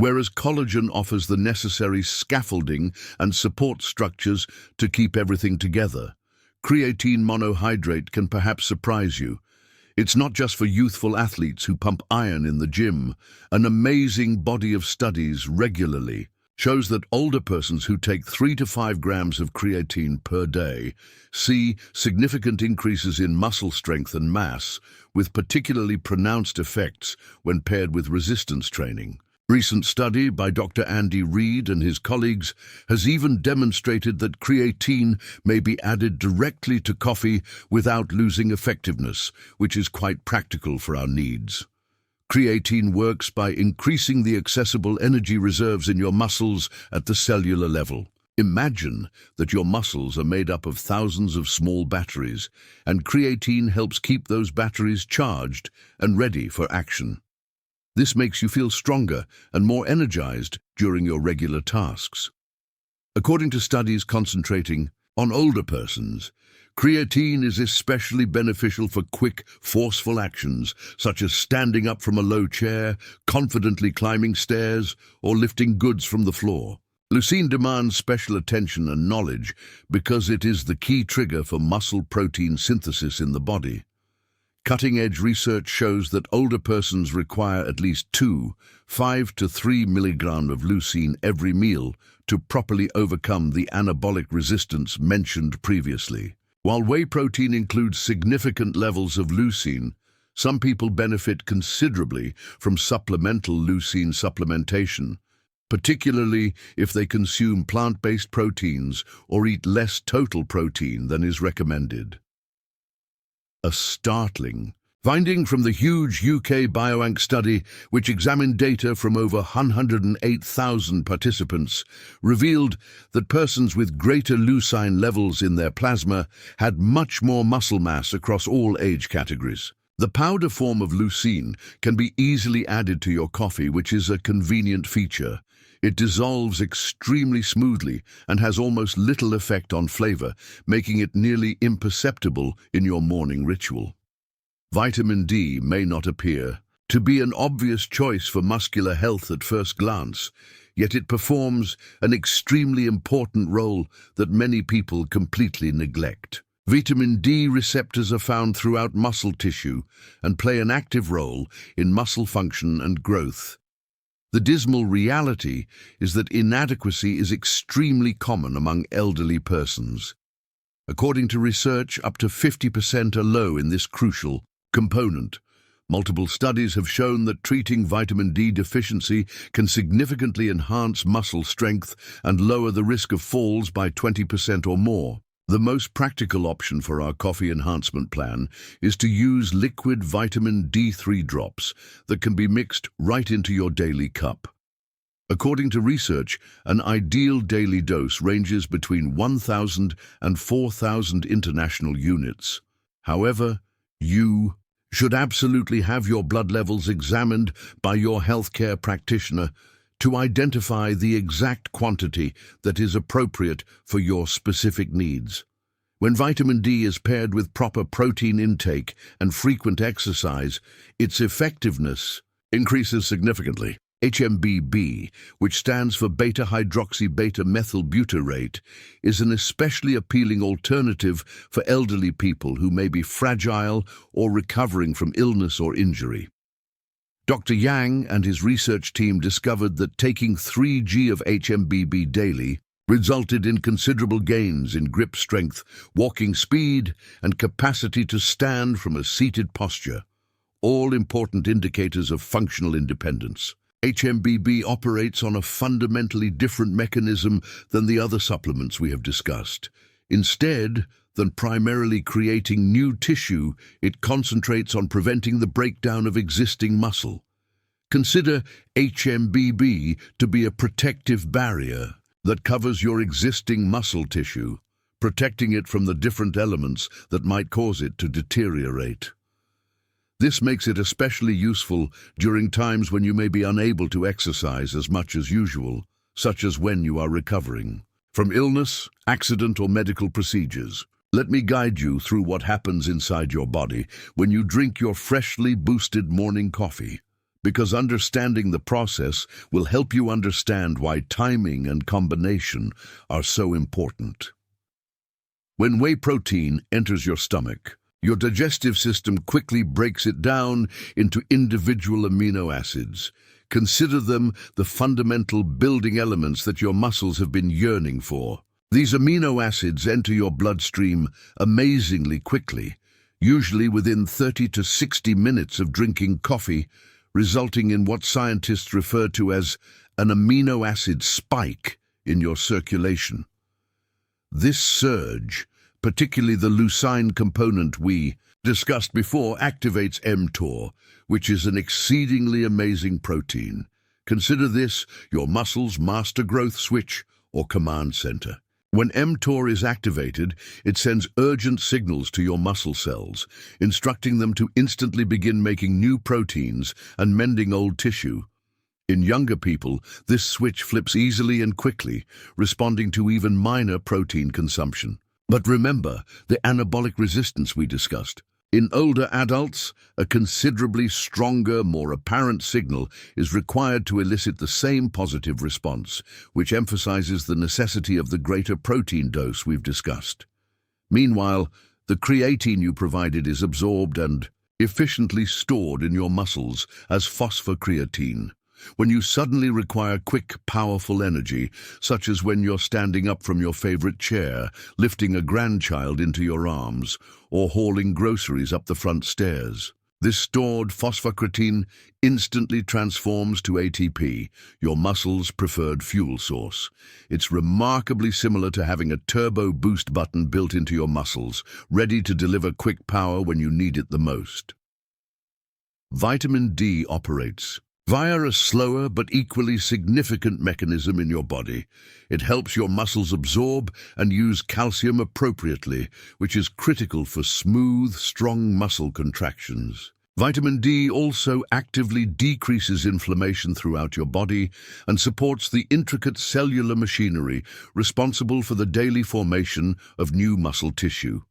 whereas collagen offers the necessary scaffolding and support structures to keep everything together. Creatine monohydrate can perhaps surprise you. It's not just for youthful athletes who pump iron in the gym. An amazing body of studies regularly shows that older persons who take 3 to 5 grams of creatine per day see significant increases in muscle strength and mass, with particularly pronounced effects when paired with resistance training. Recent study by Dr. Andy Reid and his colleagues has even demonstrated that creatine may be added directly to coffee without losing effectiveness, which is quite practical for our needs. Creatine works by increasing the accessible energy reserves in your muscles at the cellular level. Imagine that your muscles are made up of thousands of small batteries, and creatine helps keep those batteries charged and ready for action. This makes you feel stronger and more energized during your regular tasks. According to studies concentrating on older persons, creatine is especially beneficial for quick, forceful actions, such as standing up from a low chair, confidently climbing stairs, or lifting goods from the floor. Leucine demands special attention and knowledge because it is the key trigger for muscle protein synthesis in the body. Cutting-edge research shows that older persons require at least 5 to 3 milligrams of leucine every meal to properly overcome the anabolic resistance mentioned previously. While whey protein includes significant levels of leucine, some people benefit considerably from supplemental leucine supplementation, particularly if they consume plant-based proteins or eat less total protein than is recommended. A startling finding from the huge UK Biobank study, which examined data from over 108,000 participants, revealed that persons with greater leucine levels in their plasma had much more muscle mass across all age categories. The powder form of leucine can be easily added to your coffee, which is a convenient feature. It dissolves extremely smoothly and has almost little effect on flavor, making it nearly imperceptible in your morning ritual. Vitamin D may not appear to be an obvious choice for muscular health at first glance, yet it performs an extremely important role that many people completely neglect. Vitamin D receptors are found throughout muscle tissue and play an active role in muscle function and growth. The dismal reality is that inadequacy is extremely common among elderly persons. According to research, up to 50% are low in this crucial component. Multiple studies have shown that treating vitamin D deficiency can significantly enhance muscle strength and lower the risk of falls by 20% or more. The most practical option for our coffee enhancement plan is to use liquid vitamin D3 drops that can be mixed right into your daily cup. According to research, an ideal daily dose ranges between 1,000 and 4,000 international units. However, you should absolutely have your blood levels examined by your healthcare practitioner to identify the exact quantity that is appropriate for your specific needs. When vitamin D is paired with proper protein intake and frequent exercise, its effectiveness increases significantly. HMBB, which stands for beta-hydroxybeta-methylbutyrate, is an especially appealing alternative for elderly people who may be fragile or recovering from illness or injury. Dr. Yang and his research team discovered that taking 3 g of HMBB daily resulted in considerable gains in grip strength, walking speed, and capacity to stand from a seated posture, all important indicators of functional independence. HMBB operates on a fundamentally different mechanism than the other supplements we have discussed. Instead than primarily creating new tissue, it concentrates on preventing the breakdown of existing muscle. Consider HMBB to be a protective barrier that covers your existing muscle tissue, protecting it from the different elements that might cause it to deteriorate. This makes it especially useful during times when you may be unable to exercise as much as usual, such as when you are recovering from illness, accident, or medical procedures. Let me guide you through what happens inside your body when you drink your freshly boosted morning coffee. because understanding the process will help you understand why timing and combination are so important. When whey protein enters your stomach, your digestive system quickly breaks it down into individual amino acids. Consider them the fundamental building elements that your muscles have been yearning for. These amino acids enter your bloodstream amazingly quickly, usually within 30 to 60 minutes of drinking coffee, resulting in what scientists refer to as an amino acid spike in your circulation. This surge, particularly the leucine component we discussed before, activates mTOR, which is an exceedingly amazing protein. Consider this your muscle's master growth switch or command center. When mTOR is activated, it sends urgent signals to your muscle cells, instructing them to instantly begin making new proteins and mending old tissue. In younger people, this switch flips easily and quickly, responding to even minor protein consumption. But remember the anabolic resistance we discussed. In older adults, a considerably stronger, more apparent signal is required to elicit the same positive response, which emphasizes the necessity of the greater protein dose we've discussed. Meanwhile, the creatine you provided is absorbed and efficiently stored in your muscles as phosphocreatine. When you suddenly require quick, powerful energy, such as when you're standing up from your favorite chair, lifting a grandchild into your arms, or hauling groceries up the front stairs, this stored phosphocreatine instantly transforms to ATP, your muscle's preferred fuel source. It's remarkably similar to having a turbo boost button built into your muscles, ready to deliver quick power when you need it the most. Vitamin D operates via a slower but equally significant mechanism in your body. It helps your muscles absorb and use calcium appropriately, which is critical for smooth, strong muscle contractions. Vitamin D also actively decreases inflammation throughout your body and supports the intricate cellular machinery responsible for the daily formation of new muscle tissue.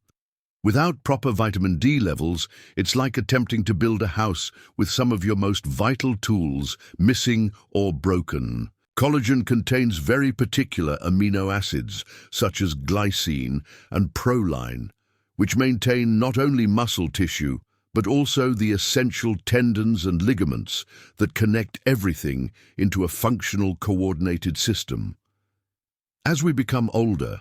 Without proper vitamin D levels, it's like attempting to build a house with some of your most vital tools missing or broken. Collagen contains very particular amino acids, such as glycine and proline, which maintain not only muscle tissue, but also the essential tendons and ligaments that connect everything into a functional, coordinated system. As we become older,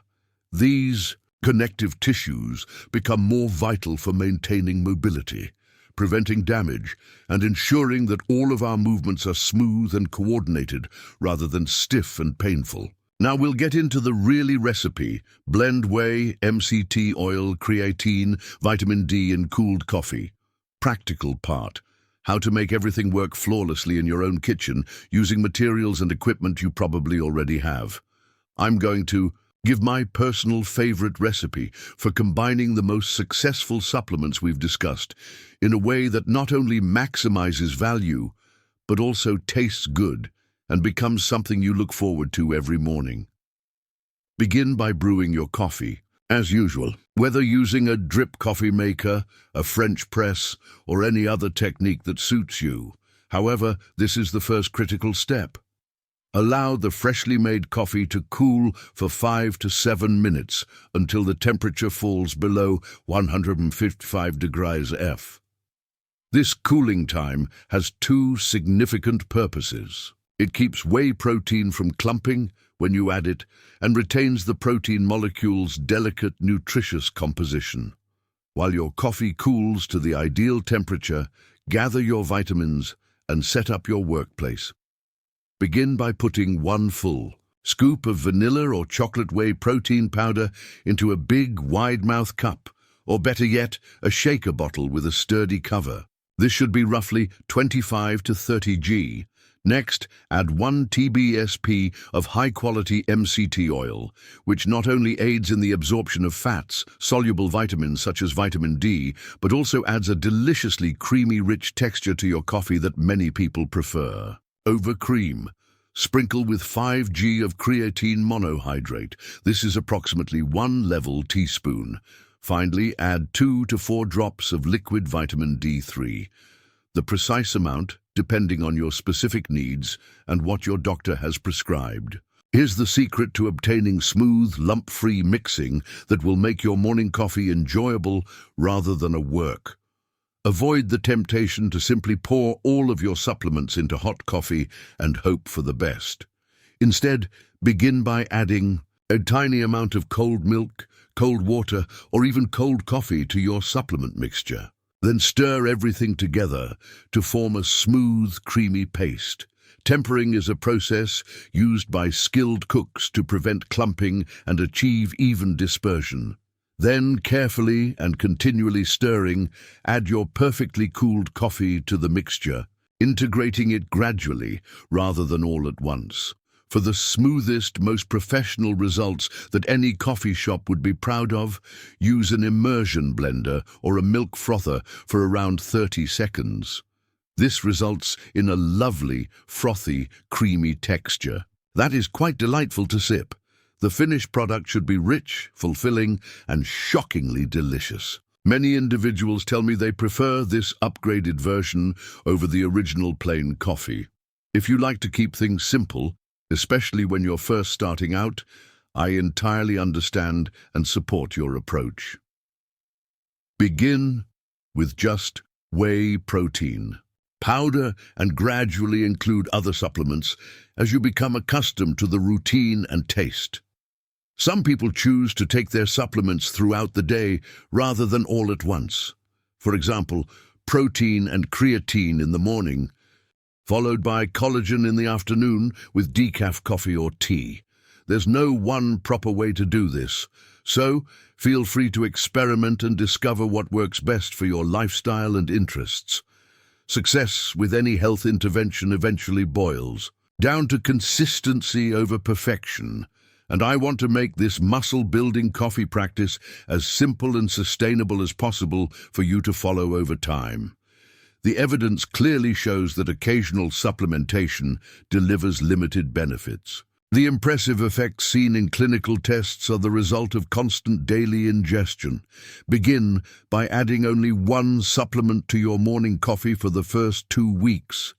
these connective tissues become more vital for maintaining mobility, preventing damage, and ensuring that all of our movements are smooth and coordinated rather than stiff and painful. Now we'll get into the really recipe: blend whey, MCT oil, creatine, vitamin D in cooled coffee. Practical part: how to make everything work flawlessly in your own kitchen using materials and equipment you probably already have. I'm going to give my personal favorite recipe for combining the most successful supplements we've discussed in a way that not only maximizes value, but also tastes good and becomes something you look forward to every morning. Begin by brewing your coffee. As usual, whether using a drip coffee maker, a French press, or any other technique that suits you. However, this is the first critical step. Allow the freshly made coffee to cool for 5 to 7 minutes until the temperature falls below 155 degrees F. This cooling time has two significant purposes. It keeps whey protein from clumping when you add it and retains the protein molecule's delicate, nutritious composition. While your coffee cools to the ideal temperature, gather your vitamins and set up your workplace. Begin by putting 1 full scoop of vanilla or chocolate whey protein powder into a big, wide-mouth cup, or better yet, a shaker bottle with a sturdy cover. This should be roughly 25 to 30 g. Next, add 1 TBSP of high-quality MCT oil, which not only aids in the absorption of fats, soluble vitamins such as vitamin D, but also adds a deliciously creamy, rich texture to your coffee that many people prefer. Over cream. Sprinkle with 5 g of creatine monohydrate. This is approximately 1 level teaspoon. Finally, add 2 to 4 drops of liquid vitamin D3. The precise amount depending on your specific needs and what your doctor has prescribed. Here's the secret to obtaining smooth, lump-free mixing that will make your morning coffee enjoyable rather than a work. Avoid the temptation to simply pour all of your supplements into hot coffee and hope for the best. Instead, begin by adding a tiny amount of cold milk, cold water, or even cold coffee to your supplement mixture. Then stir everything together to form a smooth, creamy paste. Tempering is a process used by skilled cooks to prevent clumping and achieve even dispersion. Then, carefully and continually stirring, add your perfectly cooled coffee to the mixture, integrating it gradually rather than all at once. For the smoothest, most professional results that any coffee shop would be proud of, use an immersion blender or a milk frother for around 30 seconds. This results in a lovely, frothy, creamy texture. That is quite delightful to sip. The finished product should be rich, fulfilling, and shockingly delicious. Many individuals tell me they prefer this upgraded version over the original plain coffee. If you like to keep things simple, especially when you're first starting out, I entirely understand and support your approach. Begin with just whey protein. Powder and gradually include other supplements as you become accustomed to the routine and taste. Some people choose to take their supplements throughout the day rather than all at once. For example, protein and creatine in the morning, followed by collagen in the afternoon with decaf coffee or tea. There's no one proper way to do this, so feel free to experiment and discover what works best for your lifestyle and interests. Success with any health intervention eventually boils down to consistency over perfection, and I want to make this muscle-building coffee practice as simple and sustainable as possible for you to follow over time. The evidence clearly shows that occasional supplementation delivers limited benefits. The impressive effects seen in clinical tests are the result of constant daily ingestion. Begin by adding only one supplement to your morning coffee for the first 2 weeks.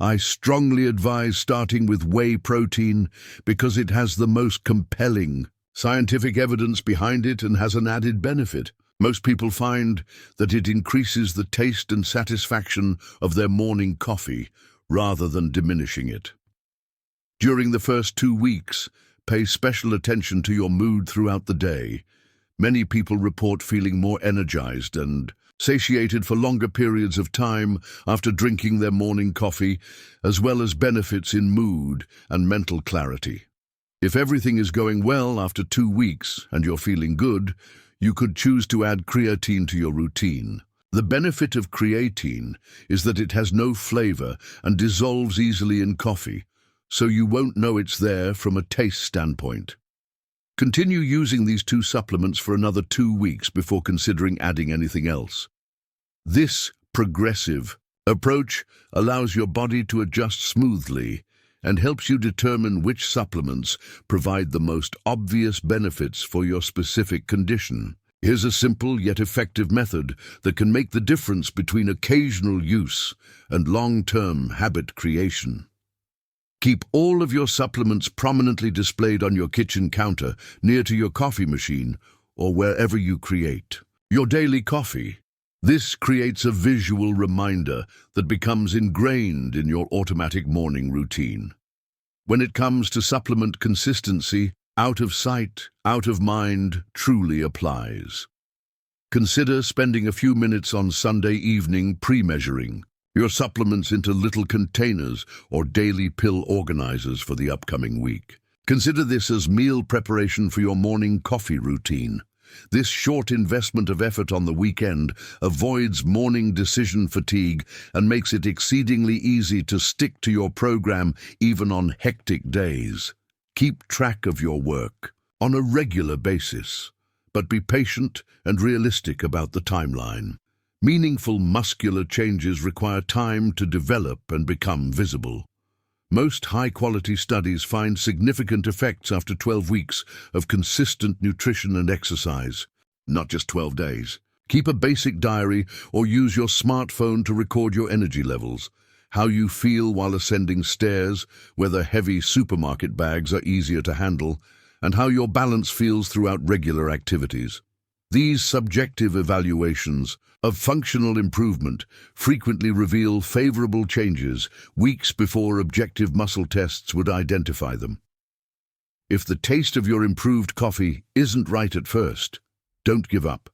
I strongly advise starting with whey protein because it has the most compelling scientific evidence behind it and has an added benefit. Most people find that it increases the taste and satisfaction of their morning coffee rather than diminishing it. During the first 2 weeks, pay special attention to your mood throughout the day. Many people report feeling more energized and satiated for longer periods of time after drinking their morning coffee, as well as benefits in mood and mental clarity. If everything is going well after 2 weeks and you're feeling good, you could choose to add creatine to your routine. The benefit of creatine is that it has no flavor and dissolves easily in coffee, so you won't know it's there from a taste standpoint. Continue using these 2 supplements for another 2 weeks before considering adding anything else. This progressive approach allows your body to adjust smoothly and helps you determine which supplements provide the most obvious benefits for your specific condition. Here's a simple yet effective method that can make the difference between occasional use and long-term habit creation. Keep all of your supplements prominently displayed on your kitchen counter near to your coffee machine or wherever you create your daily coffee. This creates a visual reminder that becomes ingrained in your automatic morning routine. When it comes to supplement consistency, out of sight, out of mind truly applies. Consider spending a few minutes on Sunday evening pre-measuring your supplements into little containers or daily pill organizers for the upcoming week. Consider this as meal preparation for your morning coffee routine. This short investment of effort on the weekend avoids morning decision fatigue and makes it exceedingly easy to stick to your program even on hectic days. Keep track of your work on a regular basis, but be patient and realistic about the timeline. Meaningful muscular changes require time to develop and become visible. Most high-quality studies find significant effects after 12 weeks of consistent nutrition and exercise, not just 12 days. Keep a basic diary or use your smartphone to record your energy levels. how you feel while ascending stairs, whether heavy supermarket bags are easier to handle, and how your balance feels throughout regular activities. These subjective evaluations of functional improvement frequently reveal favorable changes weeks before objective muscle tests would identify them. If the taste of your improved coffee isn't right at first, don't give up.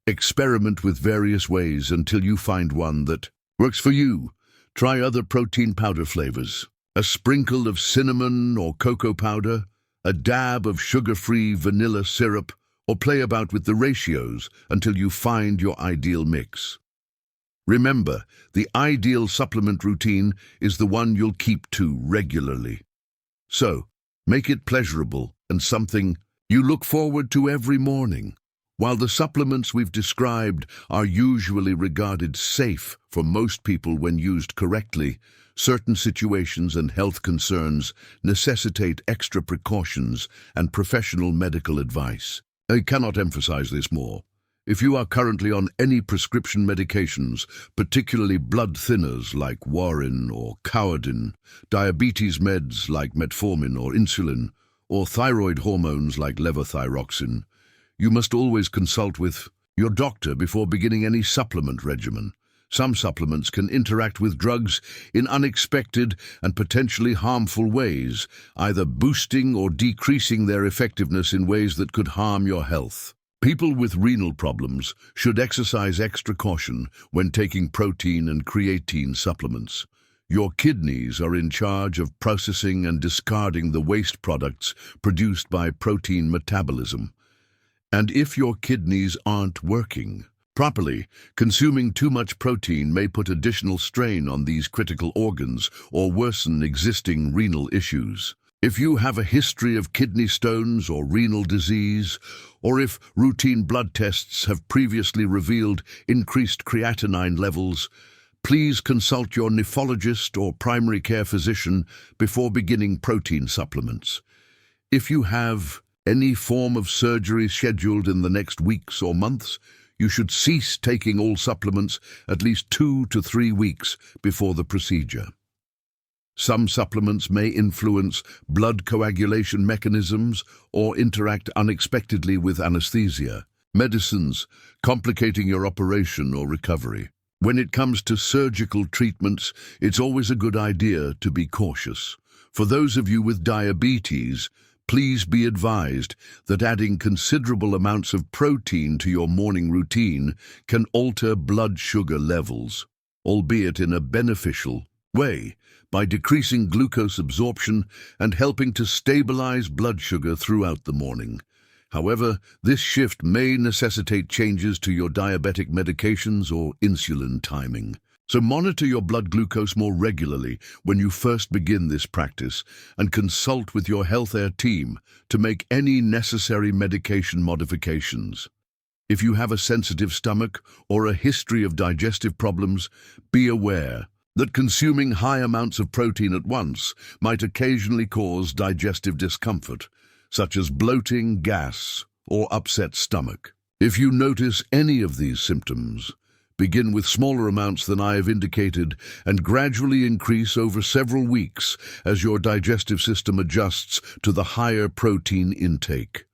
Experiment with various ways until you find one that works for you. Try other protein powder flavors, a sprinkle of cinnamon or cocoa powder, a dab of sugar-free vanilla syrup, or play about with the ratios until you find your ideal mix. Remember, the ideal supplement routine is the one you'll keep to regularly. So, make it pleasurable and something you look forward to every morning. While the supplements we've described are usually regarded safe for most people when used correctly, certain situations and health concerns necessitate extra precautions and professional medical advice. I cannot emphasize this more. If you are currently on any prescription medications, particularly blood thinners like warfarin or Coumadin, diabetes meds like metformin or insulin, or thyroid hormones like levothyroxine, you must always consult with your doctor before beginning any supplement regimen. Some supplements can interact with drugs in unexpected and potentially harmful ways, either boosting or decreasing their effectiveness in ways that could harm your health. People with renal problems should exercise extra caution when taking protein and creatine supplements. Your kidneys are in charge of processing and discarding the waste products produced by protein metabolism. And if your kidneys aren't working properly, consuming too much protein may put additional strain on these critical organs or worsen existing renal issues. If you have a history of kidney stones or renal disease, or if routine blood tests have previously revealed increased creatinine levels, please consult your nephrologist or primary care physician before beginning protein supplements. If you have any form of surgery scheduled in the next weeks or months, you should cease taking all supplements at least 2 to 3 weeks before the procedure. Some supplements may influence blood coagulation mechanisms or interact unexpectedly with anesthesia, medicines, complicating your operation or recovery. When it comes to surgical treatments, it's always a good idea to be cautious. For those of you with diabetes, please be advised that adding considerable amounts of protein to your morning routine can alter blood sugar levels, albeit in a beneficial way, by decreasing glucose absorption and helping to stabilize blood sugar throughout the morning. However, this shift may necessitate changes to your diabetic medications or insulin timing. So monitor your blood glucose more regularly when you first begin this practice and consult with your healthcare team to make any necessary medication modifications. If you have a sensitive stomach or a history of digestive problems, be aware that consuming high amounts of protein at once might occasionally cause digestive discomfort, such as bloating, gas, or upset stomach. If you notice any of these symptoms, begin with smaller amounts than I have indicated and gradually increase over several weeks as your digestive system adjusts to the higher protein intake.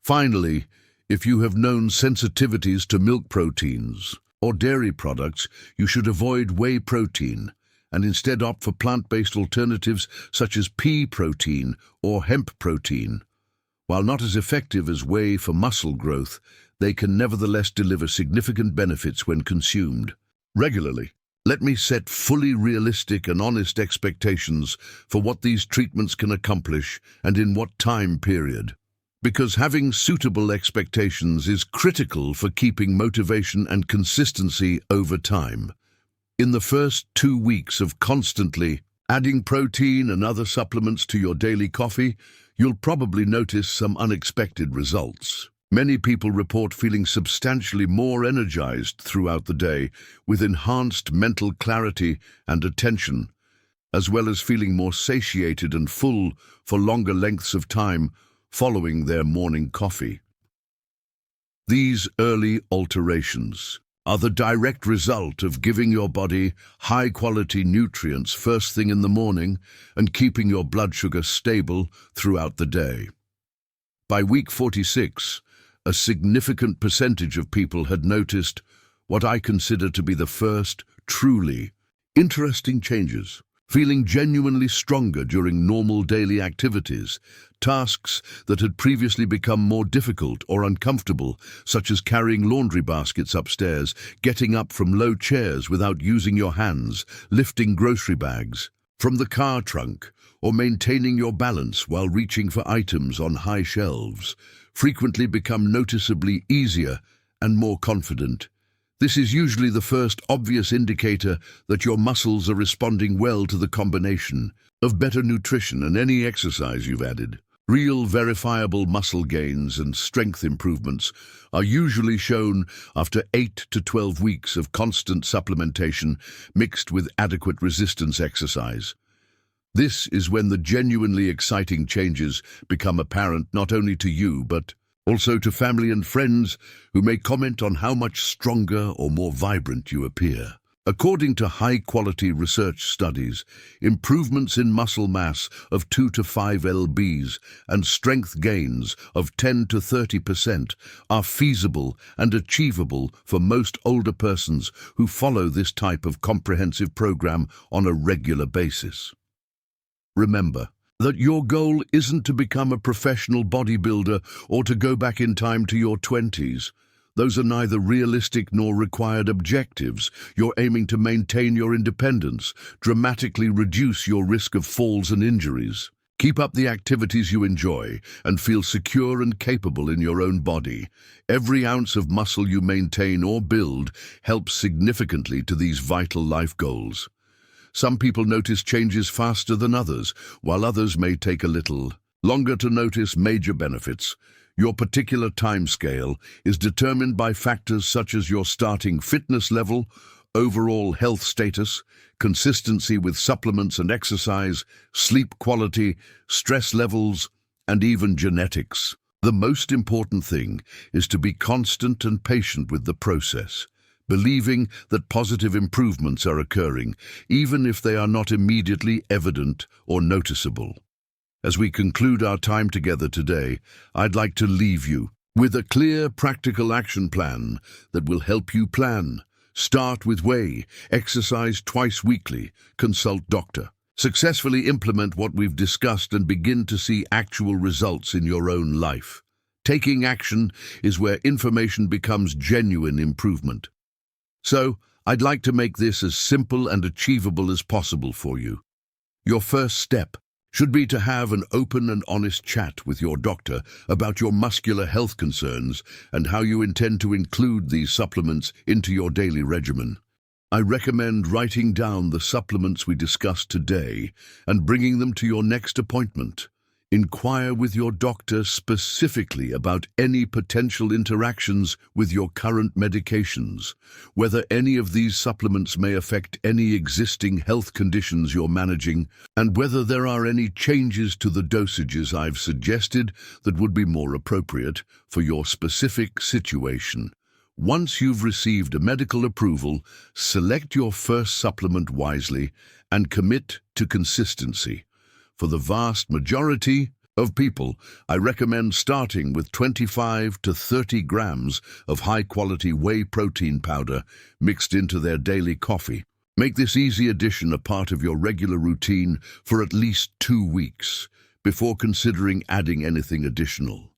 Finally, if you have known sensitivities to milk proteins or dairy products, you should avoid whey protein and instead opt for plant-based alternatives such as pea protein or hemp protein. While not as effective as whey for muscle growth, they can nevertheless deliver significant benefits when consumed regularly. Let me set fully realistic and honest expectations for what these treatments can accomplish and in what time period. Because having suitable expectations is critical for keeping motivation and consistency over time. In the first 2 weeks of constantly adding protein and other supplements to your daily coffee, you'll probably notice some unexpected results. Many people report feeling substantially more energized throughout the day, with enhanced mental clarity and attention, as well as feeling more satiated and full for longer lengths of time following their morning coffee. These early alterations are the direct result of giving your body high-quality nutrients first thing in the morning and keeping your blood sugar stable throughout the day. By week 46, a significant percentage of people had noticed what I consider to be the first truly interesting changes, feeling genuinely stronger during normal daily activities, tasks that had previously become more difficult or uncomfortable, such as carrying laundry baskets upstairs, getting up from low chairs without using your hands, lifting grocery bags from the car trunk, or maintaining your balance while reaching for items on high shelves, frequently become noticeably easier and more confident. This is usually the first obvious indicator that your muscles are responding well to the combination of better nutrition and any exercise you've added. Real, verifiable muscle gains and strength improvements are usually shown after 8 to 12 weeks of constant supplementation mixed with adequate resistance exercise. This is when the genuinely exciting changes become apparent not only to you, but also to family and friends who may comment on how much stronger or more vibrant you appear. According to high-quality research studies, improvements in muscle mass of 2 to 5 lbs and strength gains of 10 to 30% are feasible and achievable for most older persons who follow this type of comprehensive program on a regular basis. Remember that your goal isn't to become a professional bodybuilder or to go back in time to your 20s. Those are neither realistic nor required objectives. You're aiming to maintain your independence, dramatically reduce your risk of falls and injuries. Keep up the activities you enjoy and feel secure and capable in your own body. Every ounce of muscle you maintain or build helps significantly to these vital life goals. Some people notice changes faster than others, while others may take a little longer to notice major benefits. Your particular timescale is determined by factors such as your starting fitness level, overall health status, consistency with supplements and exercise, sleep quality, stress levels, and even genetics. The most important thing is to be constant and patient with the process, believing that positive improvements are occurring, even if they are not immediately evident or noticeable. As we conclude our time together today, I'd like to leave you with a clear, practical action plan that will help you plan. Start with whey, exercise twice weekly, consult doctor. Successfully implement what we've discussed and begin to see actual results in your own life. Taking action is where information becomes genuine improvement. So, I'd like to make this as simple and achievable as possible for you. Your first step should be to have an open and honest chat with your doctor about your muscular health concerns and how you intend to include these supplements into your daily regimen. I recommend writing down the supplements we discussed today and bringing them to your next appointment. Inquire with your doctor specifically about any potential interactions with your current medications, whether any of these supplements may affect any existing health conditions you're managing, and whether there are any changes to the dosages I've suggested that would be more appropriate for your specific situation. Once you've received a medical approval, select your first supplement wisely and commit to consistency. For the vast majority of people, I recommend starting with 25 to 30 grams of high-quality whey protein powder mixed into their daily coffee. Make this easy addition a part of your regular routine for at least 2 weeks before considering adding anything additional.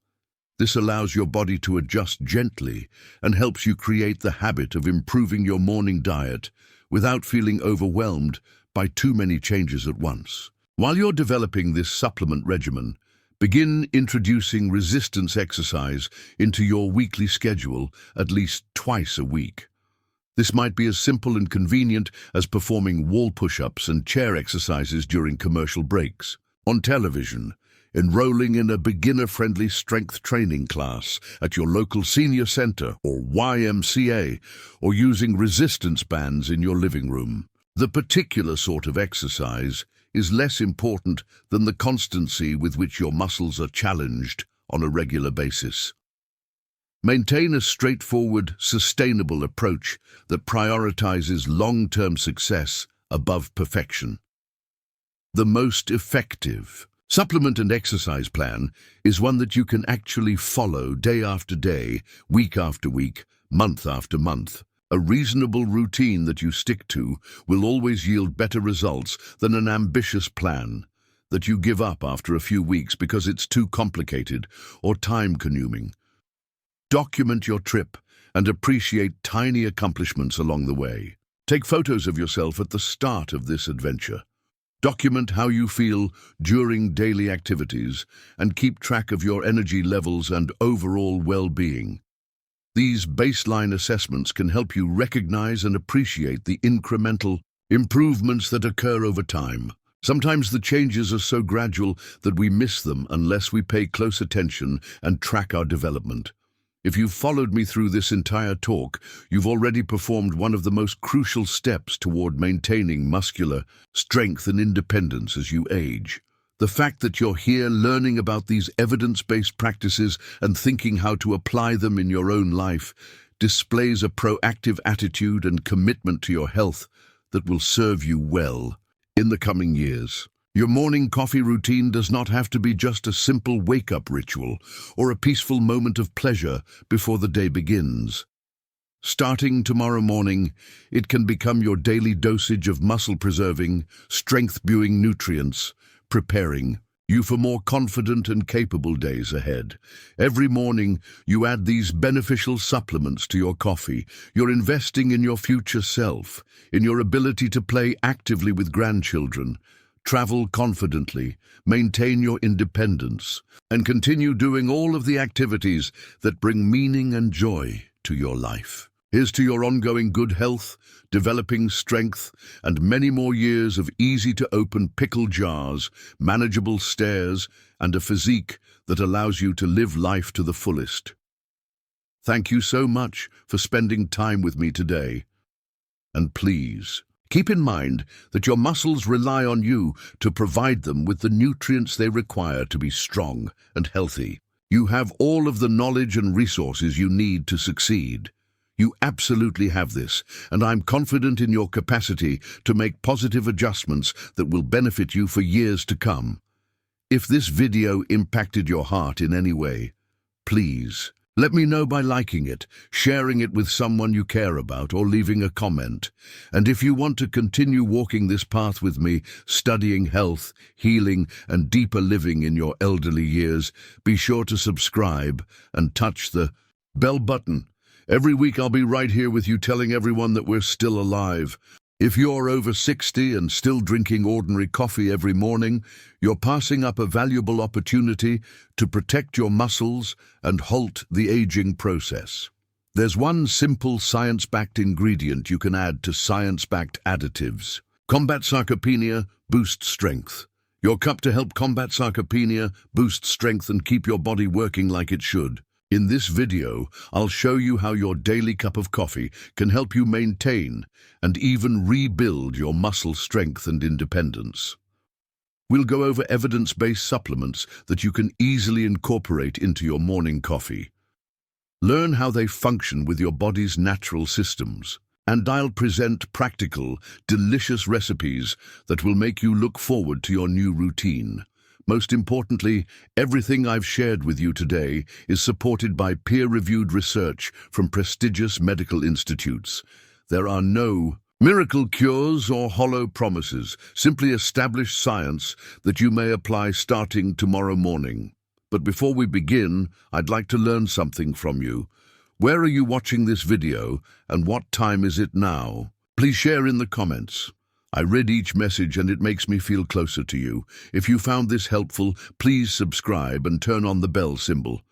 This allows your body to adjust gently and helps you create the habit of improving your morning diet without feeling overwhelmed by too many changes at once. While you're developing this supplement regimen, begin introducing resistance exercise into your weekly schedule at least twice a week. This might be as simple and convenient as performing wall push-ups and chair exercises during commercial breaks. On television, enrolling in a beginner-friendly strength training class at your local senior center or YMCA, or using resistance bands in your living room. The particular sort of exercise is less important than the constancy with which your muscles are challenged on a regular basis. Maintain a straightforward, sustainable approach that prioritizes long-term success above perfection. The most effective supplement and exercise plan is one that you can actually follow day after day, week after week, month after month. A reasonable routine that you stick to will always yield better results than an ambitious plan that you give up after a few weeks because it's too complicated or time-consuming. Document your trip and appreciate tiny accomplishments along the way. Take photos of yourself at the start of this adventure. Document how you feel during daily activities and keep track of your energy levels and overall well-being. These baseline assessments can help you recognize and appreciate the incremental improvements that occur over time. Sometimes the changes are so gradual that we miss them unless we pay close attention and track our development. If you've followed me through this entire talk, you've already performed one of the most crucial steps toward maintaining muscular strength and independence as you age. The fact that you're here learning about these evidence-based practices and thinking how to apply them in your own life displays a proactive attitude and commitment to your health that will serve you well in the coming years. Your morning coffee routine does not have to be just a simple wake-up ritual or a peaceful moment of pleasure before the day begins. Starting tomorrow morning, it can become your daily dosage of muscle-preserving, strength-building nutrients, preparing you for more confident and capable days ahead. Every morning, you add these beneficial supplements to your coffee. You're investing in your future self, in your ability to play actively with grandchildren, travel confidently, maintain your independence, and continue doing all of the activities that bring meaning and joy to your life. Here's to your ongoing good health, developing strength, and many more years of easy-to-open pickle jars, manageable stairs, and a physique that allows you to live life to the fullest. Thank you so much for spending time with me today. And please, keep in mind that your muscles rely on you to provide them with the nutrients they require to be strong and healthy. You have all of the knowledge and resources you need to succeed. You absolutely have this, and I'm confident in your capacity to make positive adjustments that will benefit you for years to come. If this video impacted your heart in any way, please let me know by liking it, sharing it with someone you care about, or leaving a comment. And if you want to continue walking this path with me, studying health, healing, and deeper living in your elderly years, be sure to subscribe and touch the bell button. Every week I'll be right here with you telling everyone that we're still alive. If you're over 60 and still drinking ordinary coffee every morning, you're passing up a valuable opportunity to protect your muscles and halt the aging process. There's one simple science-backed ingredient you can add to science-backed additives. Combat sarcopenia, boost strength. Your cup to help combat sarcopenia, boost strength, and keep your body working like it should. In this video, I'll show you how your daily cup of coffee can help you maintain and even rebuild your muscle strength and independence. We'll go over evidence-based supplements that you can easily incorporate into your morning coffee. Learn how they function with your body's natural systems, and I'll present practical, delicious recipes that will make you look forward to your new routine. Most importantly, everything I've shared with you today is supported by peer-reviewed research from prestigious medical institutes. There are no miracle cures or hollow promises, simply established science that you may apply starting tomorrow morning. But before we begin, I'd like to learn something from you. Where are you watching this video, and what time is it now? Please share in the comments. I read each message and it makes me feel closer to you. If you found this helpful, please subscribe and turn on the bell symbol.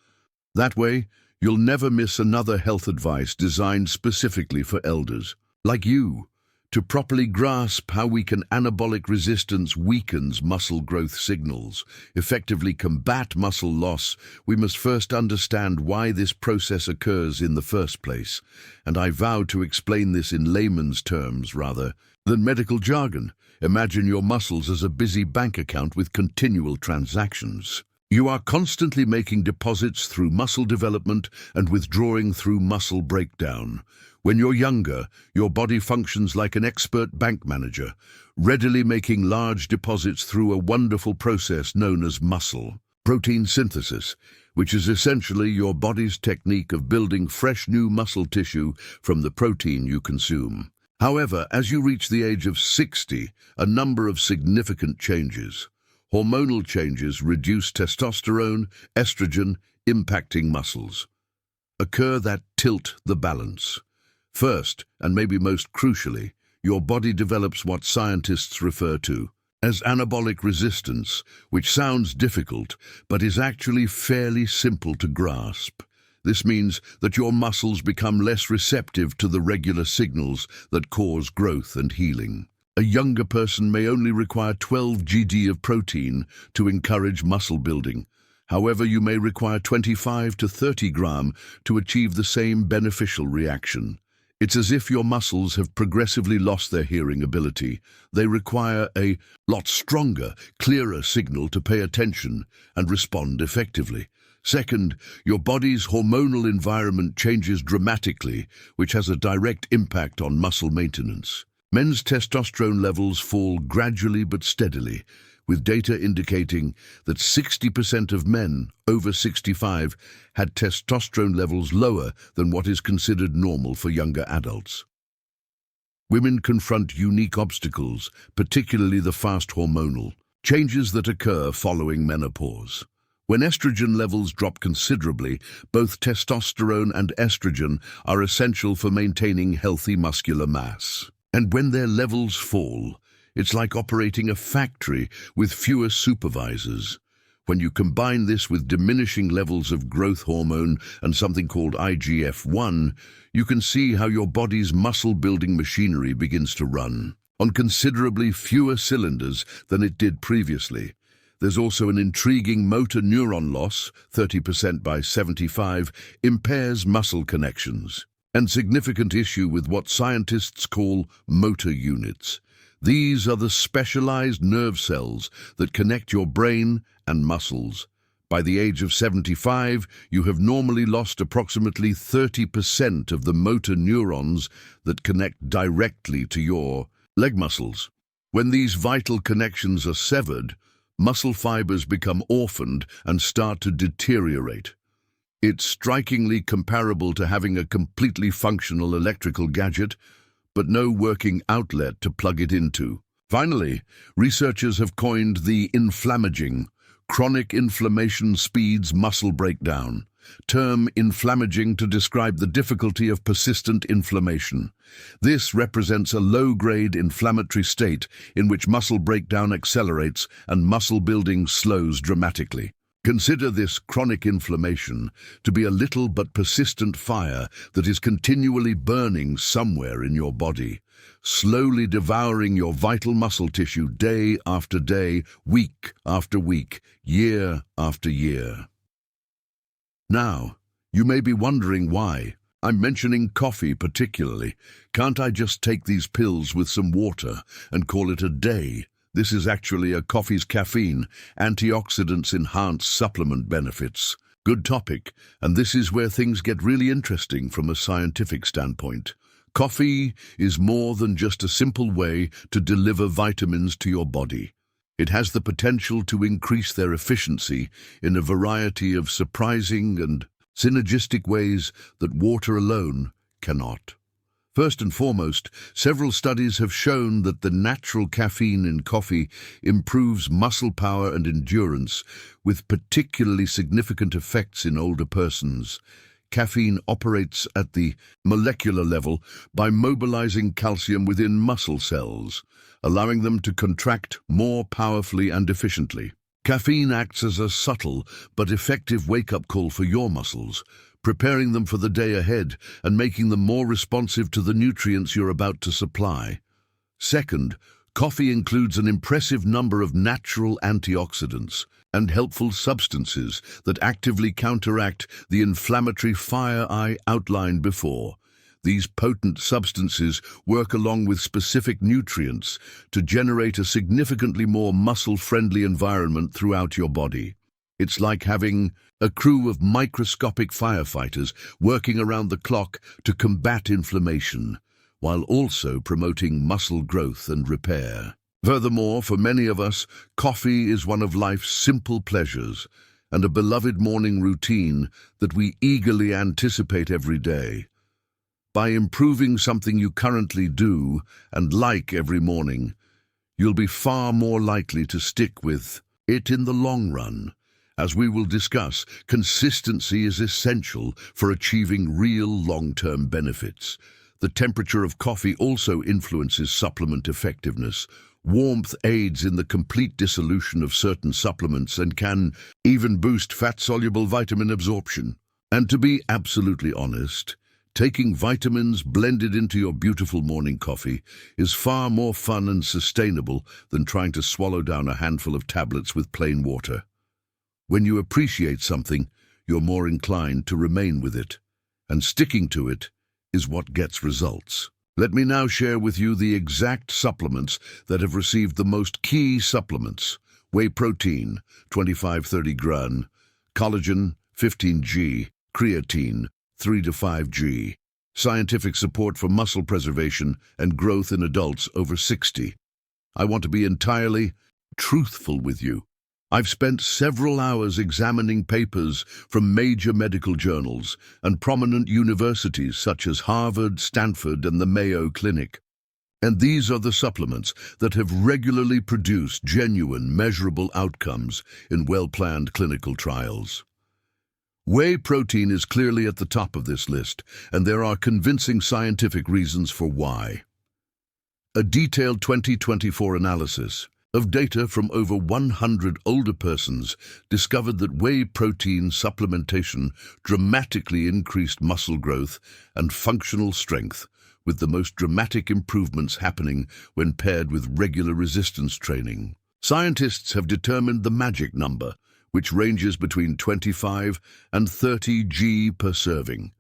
That way, you'll never miss another health advice designed specifically for elders like you. To properly grasp how anabolic resistance weakens muscle growth signals, effectively combat muscle loss, we must first understand why this process occurs in the first place. And I vow to explain this in layman's terms rather than medical jargon. Imagine your muscles as a busy bank account with continual transactions. You are constantly making deposits through muscle development and withdrawing through muscle breakdown. When you're younger, your body functions like an expert bank manager, readily making large deposits through a wonderful process known as muscle protein synthesis, which is essentially your body's technique of building fresh new muscle tissue from the protein you consume. However, as you reach the age of 60, a number of significant changes. Hormonal changes reduce testosterone, estrogen, impacting muscles, occur that tilt the balance. First, and maybe most crucially, your body develops what scientists refer to as anabolic resistance, which sounds difficult, but is actually fairly simple to grasp. This means that your muscles become less receptive to the regular signals that cause growth and healing. A younger person may only require 12 GD of protein to encourage muscle building. However, you may require 25 to 30 gram to achieve the same beneficial reaction. It's as if your muscles have progressively lost their hearing ability. They require a lot stronger, clearer signal to pay attention and respond effectively. Second, your body's hormonal environment changes dramatically, which has a direct impact on muscle maintenance. Men's testosterone levels fall gradually but steadily, with data indicating that 60% of men over 65 had testosterone levels lower than what is considered normal for younger adults. Women confront unique obstacles, particularly the fast hormonal changes that occur following menopause. When estrogen levels drop considerably, both testosterone and estrogen are essential for maintaining healthy muscular mass. And when their levels fall, it's like operating a factory with fewer supervisors. When you combine this with diminishing levels of growth hormone and something called IGF-1, you can see how your body's muscle-building machinery begins to run on considerably fewer cylinders than it did previously. There's also an intriguing motor neuron loss, 30% by 75, impairs muscle connections, and significant issue with what scientists call motor units. These are the specialized nerve cells that connect your brain and muscles. By the age of 75, you have normally lost approximately 30% of the motor neurons that connect directly to your leg muscles. When these vital connections are severed, muscle fibers become orphaned and start to deteriorate. It's strikingly comparable to having a completely functional electrical gadget, but no working outlet to plug it into. Finally, researchers have coined the inflammaging. Chronic inflammation speeds muscle breakdown. Term inflammaging to describe the difficulty of persistent inflammation. This represents a low-grade inflammatory state in which muscle breakdown accelerates and muscle building slows dramatically. Consider this chronic inflammation to be a little but persistent fire that is continually burning somewhere in your body, slowly devouring your vital muscle tissue day after day, week after week, year after year. Now, you may be wondering why. I'm mentioning coffee particularly. Can't I just take these pills with some water and call it a day? This is actually a coffee's caffeine, antioxidants enhanced supplement benefits. Good topic, and this is where things get really interesting from a scientific standpoint. Coffee is more than just a simple way to deliver vitamins to your body. It has the potential to increase their efficiency in a variety of surprising and synergistic ways that water alone cannot. First and foremost, several studies have shown that the natural caffeine in coffee improves muscle power and endurance, with particularly significant effects in older persons. Caffeine operates at the molecular level by mobilizing calcium within muscle cells, allowing them to contract more powerfully and efficiently. Caffeine acts as a subtle but effective wake-up call for your muscles, preparing them for the day ahead and making them more responsive to the nutrients you're about to supply. Second, coffee includes an impressive number of natural antioxidants and helpful substances that actively counteract the inflammatory fire I outlined before. These potent substances work along with specific nutrients to generate a significantly more muscle-friendly environment throughout your body. It's like having a crew of microscopic firefighters working around the clock to combat inflammation, while also promoting muscle growth and repair. Furthermore, for many of us, coffee is one of life's simple pleasures and a beloved morning routine that we eagerly anticipate every day. By improving something you currently do and like every morning, you'll be far more likely to stick with it in the long run. As we will discuss, consistency is essential for achieving real long-term benefits. The temperature of coffee also influences supplement effectiveness. Warmth aids in the complete dissolution of certain supplements and can even boost fat-soluble vitamin absorption. And to be absolutely honest, taking vitamins blended into your beautiful morning coffee is far more fun and sustainable than trying to swallow down a handful of tablets with plain water. When you appreciate something, you're more inclined to remain with it, and sticking to it is what gets results. Let me now share with you the exact supplements that have received the most key supplements. Whey protein, 25-30 gran, collagen, 15G, creatine, 3 to 5G. Scientific support for muscle preservation and growth in adults over 60. I want to be entirely truthful with you. I've spent several hours examining papers from major medical journals and prominent universities such as Harvard, Stanford, and the Mayo Clinic. And these are the supplements that have regularly produced genuine, measurable outcomes in well-planned clinical trials. Whey protein is clearly at the top of this list, and there are convincing scientific reasons for why. A detailed 2024 analysis of data from over 100 older persons discovered that whey protein supplementation dramatically increased muscle growth and functional strength, with the most dramatic improvements happening when paired with regular resistance training. Scientists have determined the magic number, which ranges between 25 and 30 G per serving.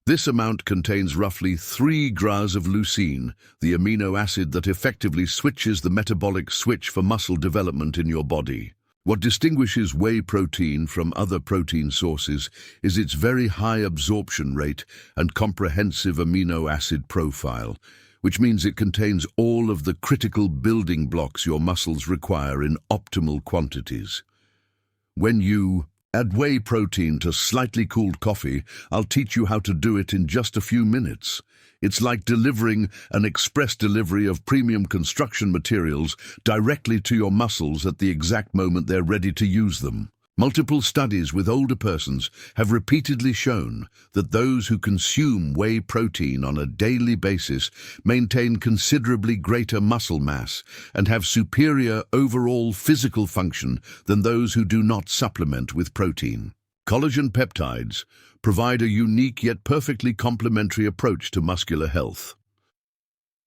This amount contains roughly 3 grams of leucine, the amino acid that effectively switches the metabolic switch for muscle development in your body. What distinguishes whey protein from other protein sources is its very high absorption rate and comprehensive amino acid profile, which means it contains all of the critical building blocks your muscles require in optimal quantities. When you add whey protein to slightly cooled coffee, I'll teach you how to do it in just a few minutes. It's like delivering an express delivery of premium construction materials directly to your muscles at the exact moment they're ready to use them. Multiple studies with older persons have repeatedly shown that those who consume whey protein on a daily basis maintain considerably greater muscle mass and have superior overall physical function than those who do not supplement with protein. Collagen peptides provide a unique yet perfectly complementary approach to muscular health.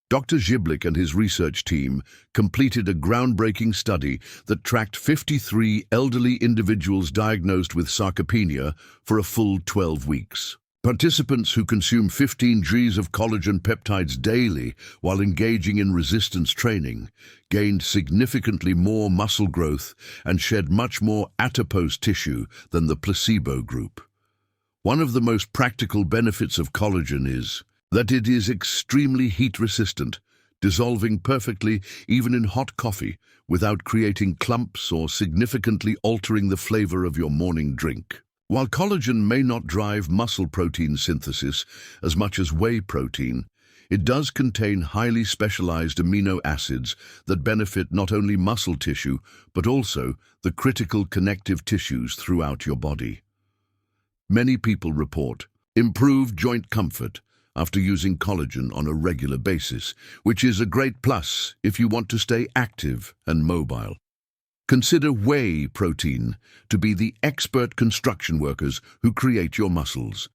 Dr. Zhiblick and his research team completed a groundbreaking study that tracked 53 elderly individuals diagnosed with sarcopenia for a full 12 weeks. Participants who consumed 15 Gs of collagen peptides daily while engaging in resistance training gained significantly more muscle growth and shed much more adipose tissue than the placebo group. One of the most practical benefits of collagen is that it is extremely heat-resistant, dissolving perfectly even in hot coffee without creating clumps or significantly altering the flavor of your morning drink. While collagen may not drive muscle protein synthesis as much as whey protein, it does contain highly specialized amino acids that benefit not only muscle tissue but also the critical connective tissues throughout your body. Many people report improved joint comfort after using collagen on a regular basis, which is a great plus if you want to stay active and mobile. Consider whey protein to be the expert construction workers who create your muscles.